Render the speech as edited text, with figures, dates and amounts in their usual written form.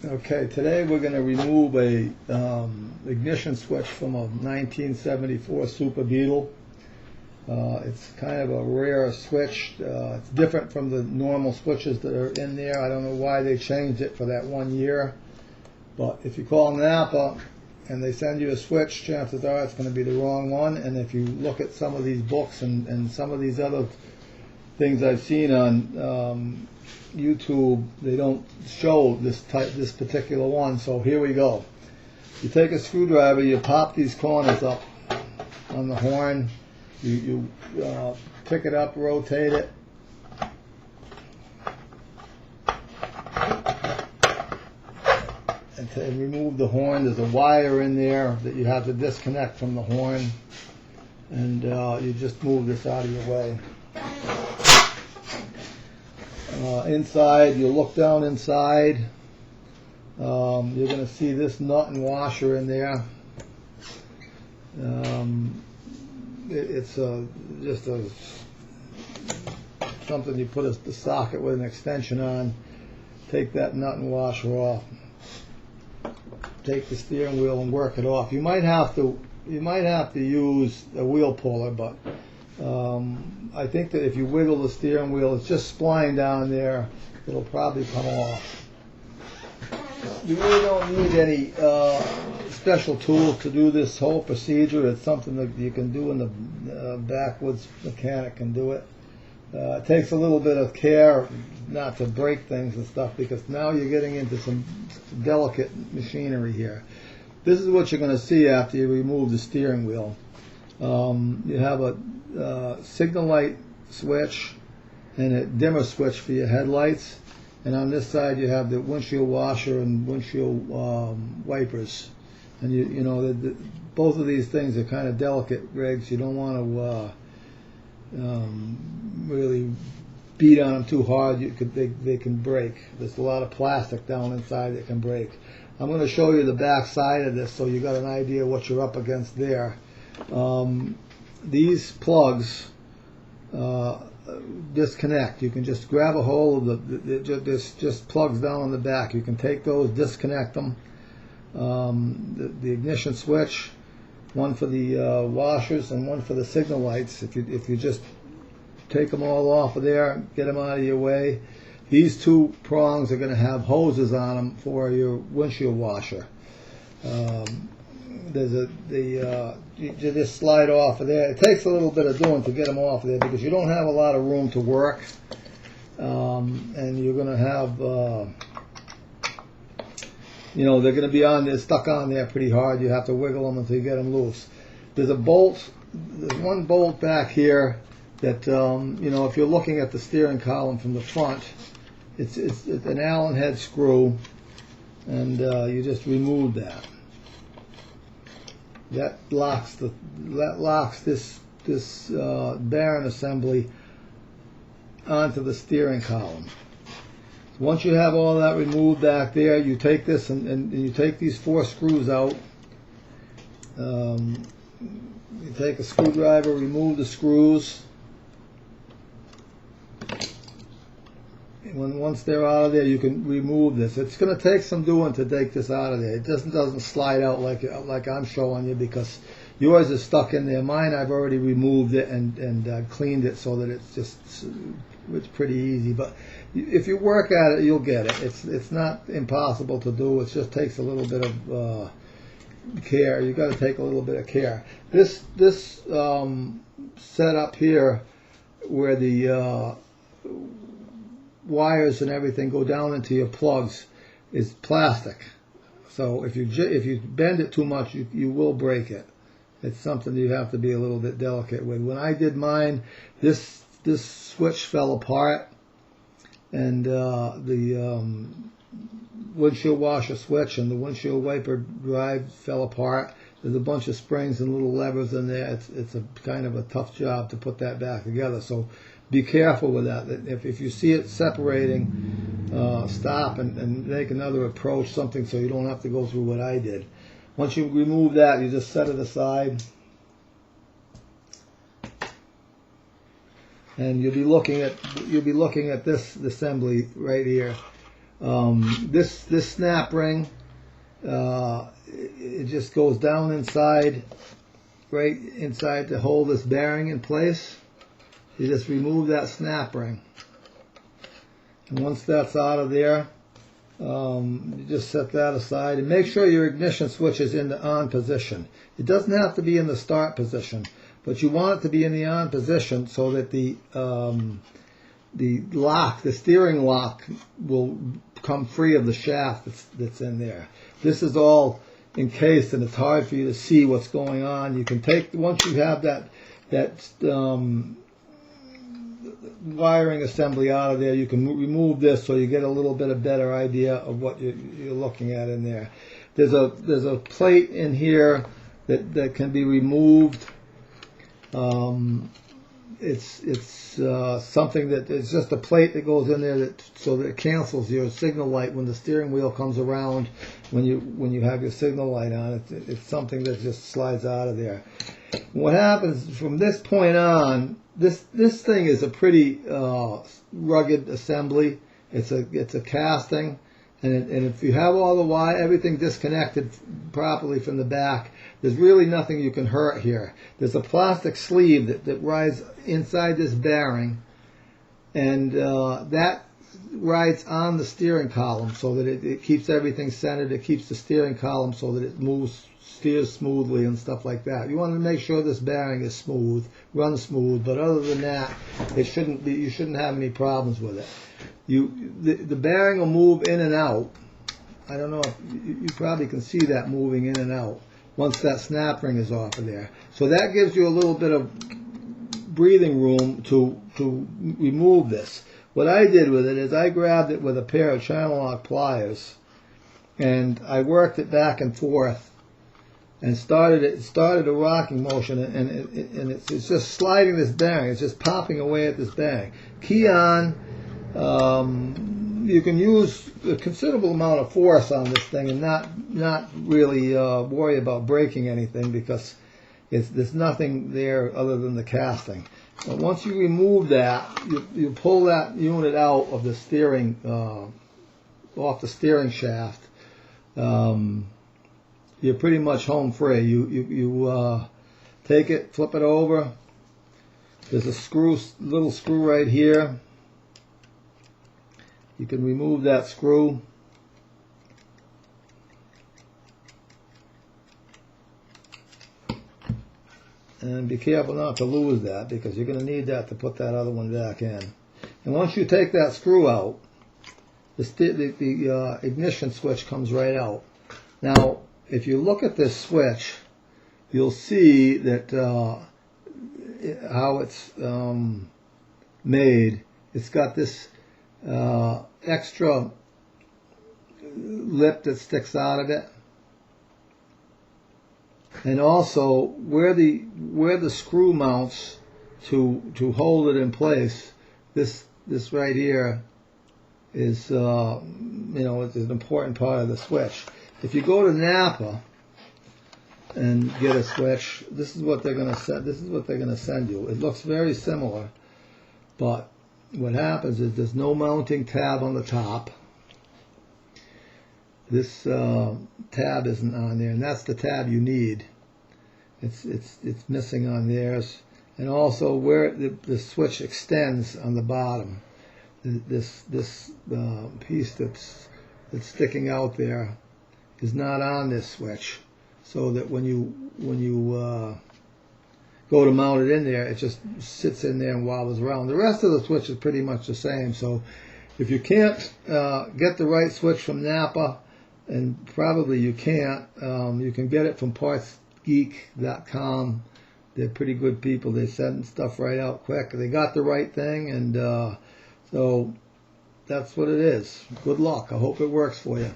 Okay, today we're going to remove a ignition switch from a 1974 Super Beetle. It's kind of a rare switch. It's different from the normal switches that are in there. I don't know why they changed it for that 1 year. But if you call Napa and they send you a switch, chances are it's going to be the wrong one. And if you look at some of these books and some of these other things I've seen on YouTube, they don't show this particular one. So here we go. You take a screwdriver, you pop these corners up on the horn, you pick it up, rotate it, and to remove the horn, there's a wire in there that you have to disconnect from the horn, and you just move this out of your way. Inside, you look down inside, you're going to see this nut and washer in there. It's just something you put the socket with an extension on. Take that nut and washer off. Take the steering wheel and work it off. You might have to use a wheel puller, but I think that if you wiggle the steering wheel, it's just spline down there, it'll probably come off. You really don't need any special tools to do this whole procedure. It's something that you can do, in the backwoods mechanic can do it. It takes a little bit of care not to break things and stuff, because now you're getting into some delicate machinery here. This is what you're going to see after you remove the steering wheel. You have a signal light switch and a dimmer switch for your headlights, and on this side you have the windshield washer and windshield wipers. And you know both of these things are kind of delicate rigs. You don't want to really beat on them too hard. They can break. There's a lot of plastic down inside that can break. I'm going to show you the back side of this so you got an idea what you're up against there. These plugs disconnect. You can just grab a hold of there's just plugs down on the back. You can take those, disconnect them. The ignition switch, one for the washers and one for the signal lights. If you just take them all off of there, get them out of your way. These two prongs are going to have hoses on them for your windshield washer. You just slide off of there. It takes a little bit of doing to get them off of there, because you don't have a lot of room to work, and you're going to have, they're going to be stuck on there pretty hard. You have to wiggle them until you get them loose. There's one bolt back here that, if you're looking at the steering column from the front, it's an Allen head screw, and you just remove that. That locks this bearing assembly onto the steering column. Once you have all that removed back there, you take this and you take these 4 screws out. You take a screwdriver, remove the screws. Once they're out of there, you can remove this. It's going to take some doing to take this out of there. It doesn't slide out like I'm showing you, because yours is stuck in there. Mine, I've already removed it and cleaned it so that it's pretty easy. But if you work at it, you'll get it. It's not impossible to do. It just takes a little bit of care. You've got to take a little bit of care. This setup here, where the wires and everything go down into your plugs, is plastic. So if you bend it too much, you will break it. It's something you have to be a little bit delicate with. When I did mine, this switch fell apart, and the windshield washer switch and the windshield wiper drive fell apart. There's a bunch of springs and little levers in there. It's a kind of a tough job to put that back together. So be careful with that. If you see it separating, stop and make another approach, something, so you don't have to go through what I did. Once you remove that, you just set it aside, and you'll be looking at this assembly right here. This snap ring, it just goes down inside, right inside to hold this bearing in place. You just remove that snap ring. And once that's out of there, you just set that aside and make sure your ignition switch is in the on position. It doesn't have to be in the start position, but you want it to be in the on position so that the lock, the steering lock, will come free of the shaft that's in there. This is all encased and it's hard for you to see what's going on. You can take, once you have that wiring assembly out of there, you can remove this so you get a little bit of better idea of what you're looking at in there. There's a plate in here that can be removed. It's something that it's just a plate that goes in there so that it cancels your signal light when the steering wheel comes around. When you have your signal light on, it's something that just slides out of there. What happens from this point on? This thing is a pretty rugged assembly. It's a casting, and if you have all the wire, everything disconnected properly from the back, there's really nothing you can hurt here. There's a plastic sleeve that rides inside this bearing, and that rides on the steering column so that it keeps everything centered. It keeps the steering column so that it steers smoothly and stuff like that. You want to make sure this bearing is smooth, runs smooth, but other than that, you shouldn't have any problems with it. The bearing will move in and out. I don't know if you probably can see that moving in and out once that snap ring is off of there. So that gives you a little bit of breathing room to remove this. What I did with it is I grabbed it with a pair of channel lock pliers and I worked it back and forth and started a rocking motion, and it's just sliding this bearing. It's just popping away at this bearing. Key on. You can use a considerable amount of force on this thing and not really worry about breaking anything because there's nothing there other than the casting. But once you remove that, you pull that unit out of the steering, off the steering shaft. You're pretty much home free. You take it, flip it over. There's a little screw right here. You can remove that screw. And be careful not to lose that because you're going to need that to put that other one back in. And once you take that screw out, the ignition switch comes right out. Now, if you look at this switch, you'll see that how it's made. It's got this extra lip that sticks out of it, and also where the screw mounts to hold it in place. This right here is it's an important part of the switch. If you go to Napa and get a switch, this is what they're going to send. This is what they're going to send you. It looks very similar, but what happens is there's no mounting tab on the top. This tab isn't on there, and that's the tab you need. It's missing on theirs, and also where the switch extends on the bottom. This piece that's sticking out there is not on this switch, so that when you go to mount it in there, it just sits in there and wobbles around. The rest of the switch is pretty much the same. So if you can't get the right switch from Napa, and probably you can't, you can get it from partsgeek.com. They're pretty good people. They send stuff right out quick. They got the right thing, and so that's what it is. Good luck. I hope it works for you.